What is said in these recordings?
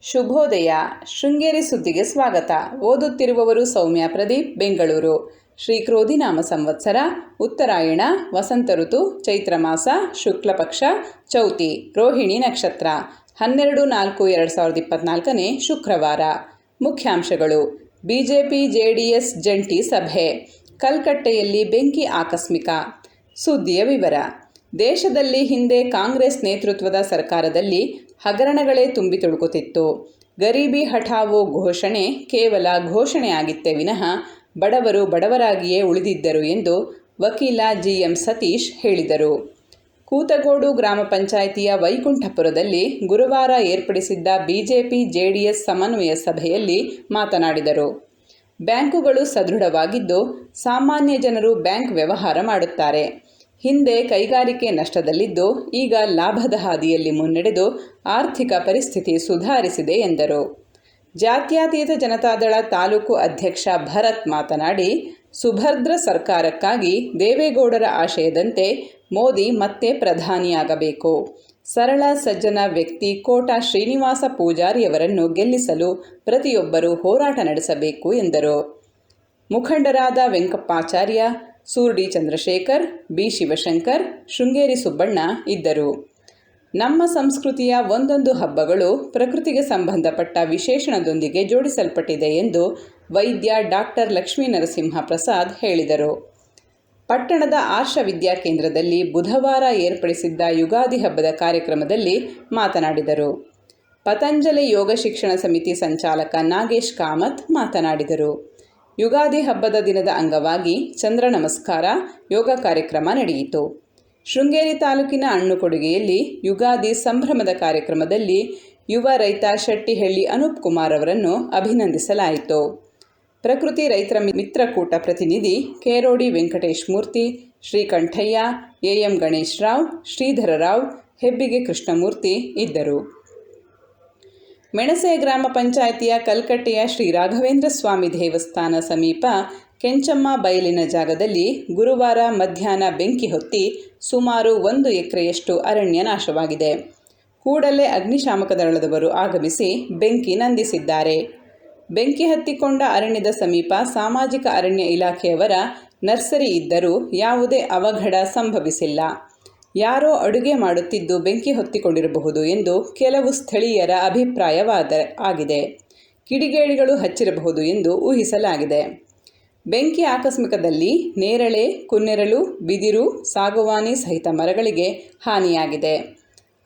ಶುಭೋದಯ. ಶೃಂಗೇರಿ ಸುದ್ದಿಗೆ ಸ್ವಾಗತ. ಓದುತ್ತಿರುವವರು ಸೌಮ್ಯ ಪ್ರದೀಪ್, ಬೆಂಗಳೂರು. ಶ್ರೀ ಕ್ರೋಧಿನಾಮ ಸಂವತ್ಸರ, ಉತ್ತರಾಯಣ, ವಸಂತ ಋತು, ಚೈತ್ರ ಮಾಸ, ಶುಕ್ಲ ಪಕ್ಷ, ಚೌತಿ, ರೋಹಿಣಿ ನಕ್ಷತ್ರ, 12-4-2024 ಶುಕ್ರವಾರ. ಮುಖ್ಯಾಂಶಗಳು. ಬಿಜೆಪಿ ಜೆಡಿಎಸ್ ಜಂಟಿ ಸಭೆ, ಕಲ್ಕಟ್ಟೆಯಲ್ಲಿ ಬೆಂಕಿ ಆಕಸ್ಮಿಕ. ಸುದ್ದಿಯ ವಿವರ. ದೇಶದಲ್ಲಿ ಹಿಂದೆ ಕಾಂಗ್ರೆಸ್ ನೇತೃತ್ವದ ಸರ್ಕಾರದಲ್ಲಿ ಹಗರಣಗಳೇ ತುಂಬಿ ತುಳುಕುತ್ತಿತ್ತು. ಗರೀಬಿ ಹಠಾವೋ ಘೋಷಣೆ ಕೇವಲ ಘೋಷಣೆಯಾಗಿತ್ತೇ ವಿನಃ ಬಡವರು ಬಡವರಾಗಿಯೇ ಉಳಿದಿದ್ದರು ಎಂದು ವಕೀಲ ಜಿಎಂ ಸತೀಶ್ ಹೇಳಿದರು. ಕೂತಗೋಡು ಗ್ರಾಮ ಪಂಚಾಯಿತಿಯ ವೈಕುಂಠಪುರದಲ್ಲಿ ಗುರುವಾರ ಏರ್ಪಡಿಸಿದ್ದ ಬಿಜೆಪಿ ಜೆಡಿಎಸ್ ಸಮನ್ವಯ ಸಭೆಯಲ್ಲಿ ಮಾತನಾಡಿದರು. ಬ್ಯಾಂಕುಗಳು ಸದೃಢವಾಗಿದ್ದು ಸಾಮಾನ್ಯ ಜನರು ಬ್ಯಾಂಕ್ ವ್ಯವಹಾರ ಮಾಡುತ್ತಾರೆ. ಹಿಂದೆ ಕೈಗಾರಿಕೆ ನಷ್ಟದಲ್ಲಿದ್ದು ಈಗ ಲಾಭದ ಹಾದಿಯಲ್ಲಿ ಮುನ್ನಡೆದು ಆರ್ಥಿಕ ಪರಿಸ್ಥಿತಿ ಸುಧಾರಿಸಿದೆ ಎಂದರು. ಜಾತ್ಯತೀತ ಜನತಾದಳ ತಾಲೂಕು ಅಧ್ಯಕ್ಷ ಭರತ್ ಮಾತನಾಡಿ, ಸುಭದ್ರ ಸರ್ಕಾರಕ್ಕಾಗಿ ದೇವೇಗೌಡರ ಆಶಯದಂತೆ ಮೋದಿ ಮತ್ತೆ ಪ್ರಧಾನಿಯಾಗಬೇಕು. ಸರಳ ಸಜ್ಜನ ವ್ಯಕ್ತಿ ಕೋಟ ಶ್ರೀನಿವಾಸ ಪೂಜಾರಿಯವರನ್ನು ಗೆಲ್ಲಿಸಲು ಪ್ರತಿಯೊಬ್ಬರೂ ಹೋರಾಟ ನಡೆಸಬೇಕು ಎಂದರು. ಮುಖಂಡರಾದ ವೆಂಕಪ್ಪಾಚಾರ್ಯ, ಸೂರ್ಡಿ ಚಂದ್ರಶೇಖರ್, ಬಿ ಶಿವಶಂಕರ್, ಶೃಂಗೇರಿ ಸುಬ್ಬಣ್ಣ ಇದ್ದರು. ನಮ್ಮ ಸಂಸ್ಕೃತಿಯ ಒಂದೊಂದು ಹಬ್ಬಗಳು ಪ್ರಕೃತಿಗೆ ಸಂಬಂಧಪಟ್ಟ ವಿಶೇಷಣದೊಂದಿಗೆ ಜೋಡಿಸಲ್ಪಟ್ಟಿದೆ ಎಂದು ವೈದ್ಯ ಡಾಕ್ಟರ್ ಲಕ್ಷ್ಮೀನರಸಿಂಹ ಪ್ರಸಾದ್ ಹೇಳಿದರು. ಪಟ್ಟಣದ ಆರ್ಷ ವಿದ್ಯಾಕೇಂದ್ರದಲ್ಲಿ ಬುಧವಾರ ಏರ್ಪಡಿಸಿದ್ದ ಯುಗಾದಿ ಹಬ್ಬದ ಕಾರ್ಯಕ್ರಮದಲ್ಲಿ ಮಾತನಾಡಿದರು. ಪತಂಜಲಿ ಯೋಗ ಶಿಕ್ಷಣ ಸಮಿತಿ ಸಂಚಾಲಕ ನಾಗೇಶ್ ಕಾಮತ್ ಮಾತನಾಡಿದರು. ಯುಗಾದಿ ಹಬ್ಬದ ದಿನದ ಅಂಗವಾಗಿ ಚಂದ್ರ ನಮಸ್ಕಾರ ಯೋಗ ಕಾರ್ಯಕ್ರಮ ನಡೆಯಿತು. ಶೃಂಗೇರಿ ತಾಲೂಕಿನ ಅಣ್ಣುಕೊಡುಗೆಯಲ್ಲಿ ಯುಗಾದಿ ಸಂಭ್ರಮದ ಕಾರ್ಯಕ್ರಮದಲ್ಲಿ ಯುವ ರೈತ ಶೆಟ್ಟಿಹಳ್ಳಿ ಅನೂಪ್ ಕುಮಾರ್ ಅವರನ್ನು ಅಭಿನಂದಿಸಲಾಯಿತು. ಪ್ರಕೃತಿ ರೈತರ ಮಿತ್ರಕೂಟ ಪ್ರತಿನಿಧಿ ಕೇರೋಡಿ ವೆಂಕಟೇಶ್ ಮೂರ್ತಿ, ಶ್ರೀಕಂಠಯ್ಯ, ಎಎಂ ಗಣೇಶ್ ರಾವ್, ಶ್ರೀಧರ ರಾವ್, ಹೆಬ್ಬಿಗೆ ಕೃಷ್ಣಮೂರ್ತಿ ಇದ್ದರು. ಮೆಣಸೆ ಗ್ರಾಮ ಪಂಚಾಯಿತಿಯ ಕಲ್ಕಟ್ಟೆಯ ಶ್ರೀ ರಾಘವೇಂದ್ರ ಸ್ವಾಮಿ ದೇವಸ್ಥಾನ ಸಮೀಪ ಕೆಂಚಮ್ಮ ಬಯಲಿನ ಜಾಗದಲ್ಲಿ ಗುರುವಾರ ಮಧ್ಯಾಹ್ನ ಬೆಂಕಿ ಹೊತ್ತಿ ಸುಮಾರು 1 ಎಕರೆಯಷ್ಟು ಅರಣ್ಯ ನಾಶವಾಗಿದೆ. ಕೂಡಲೇ ಅಗ್ನಿಶಾಮಕ ದಳದವರು ಆಗಮಿಸಿ ಬೆಂಕಿ ನಂದಿಸಿದ್ದಾರೆ. ಬೆಂಕಿ ಹತ್ತಿಕೊಂಡ ಅರಣ್ಯದ ಸಮೀಪ ಸಾಮಾಜಿಕ ಅರಣ್ಯ ಇಲಾಖೆಯವರ ನರ್ಸರಿ ಇದ್ದರೂ ಯಾವುದೇ ಅವಘಡ ಸಂಭವಿಸಿಲ್ಲ. ಯಾರೋ ಅಡುಗೆ ಮಾಡುತ್ತಿದ್ದು ಬೆಂಕಿ ಹೊತ್ತಿಕೊಂಡಿರಬಹುದು ಎಂದು ಕೆಲವು ಸ್ಥಳೀಯರ ಅಭಿಪ್ರಾಯವಾಗಿದೆ. ಕಿಡಿಗೇಡಿಗಳು ಹಚ್ಚಿರಬಹುದು ಎಂದು ಊಹಿಸಲಾಗಿದೆ. ಬೆಂಕಿ ಆಕಸ್ಮಿಕದಲ್ಲಿ ನೇರಳೆ, ಕುನ್ನೆರಳು, ಬಿದಿರು, ಸಾಗುವಾನಿ ಸಹಿತ ಮರಗಳಿಗೆ ಹಾನಿಯಾಗಿದೆ.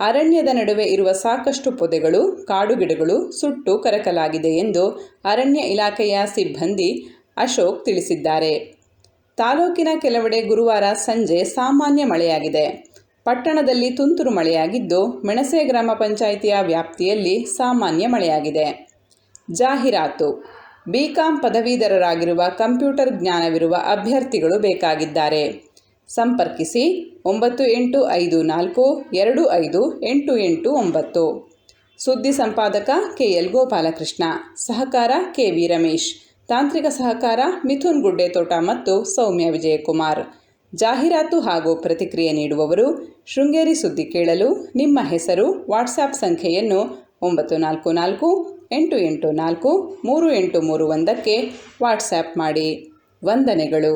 ಅರಣ್ಯದ ನಡುವೆ ಇರುವ ಸಾಕಷ್ಟು ಪೊದೆಗಳು, ಕಾಡುಗಿಡಗಳು ಸುಟ್ಟು ಕರಕಲಾಗಿದೆ ಎಂದು ಅರಣ್ಯ ಇಲಾಖೆಯ ಸಿಬ್ಬಂದಿ ಅಶೋಕ್ ತಿಳಿಸಿದ್ದಾರೆ. ತಾಲೂಕಿನ ಕೆಲವೆಡೆ ಗುರುವಾರ ಸಂಜೆ ಸಾಮಾನ್ಯ ಮಳೆಯಾಗಿದೆ. ಪಟ್ಟಣದಲ್ಲಿ ತುಂತುರು ಮಳೆಯಾಗಿದ್ದು ಮೆಣಸೆ ಗ್ರಾಮ ಪಂಚಾಯಿತಿಯ ವ್ಯಾಪ್ತಿಯಲ್ಲಿ ಸಾಮಾನ್ಯ ಮಳೆಯಾಗಿದೆ. ಜಾಹೀರಾತು. ಬಿಕಾಂ ಪದವೀಧರರಾಗಿರುವ ಕಂಪ್ಯೂಟರ್ ಜ್ಞಾನವಿರುವ ಅಭ್ಯರ್ಥಿಗಳು ಬೇಕಾಗಿದ್ದಾರೆ. ಸಂಪರ್ಕಿಸಿ 9854258889. ಸುದ್ದಿ ಸಂಪಾದಕ ಕೆಎಲ್ ಗೋಪಾಲಕೃಷ್ಣ, ಸಹಕಾರ ಕೆವಿ ರಮೇಶ್, ತಾಂತ್ರಿಕ ಸಹಕಾರ ಮಿಥುನ್ ಗುಡ್ಡೆತೋಟ ಮತ್ತು ಸೌಮ್ಯ ವಿಜಯಕುಮಾರ್. ಜಾಹೀರಾತು ಹಾಗೂ ಪ್ರತಿಕ್ರಿಯೆ ನೀಡುವವರು ಶೃಂಗೇರಿ ಸುದ್ದಿ ಕೇಳಲು ನಿಮ್ಮ ಹೆಸರು, ವಾಟ್ಸ್ಆ್ಯಪ್ ಸಂಖ್ಯೆಯನ್ನು 9448843831 ವಾಟ್ಸ್ಆ್ಯಪ್ ಮಾಡಿ. ವಂದನೆಗಳು.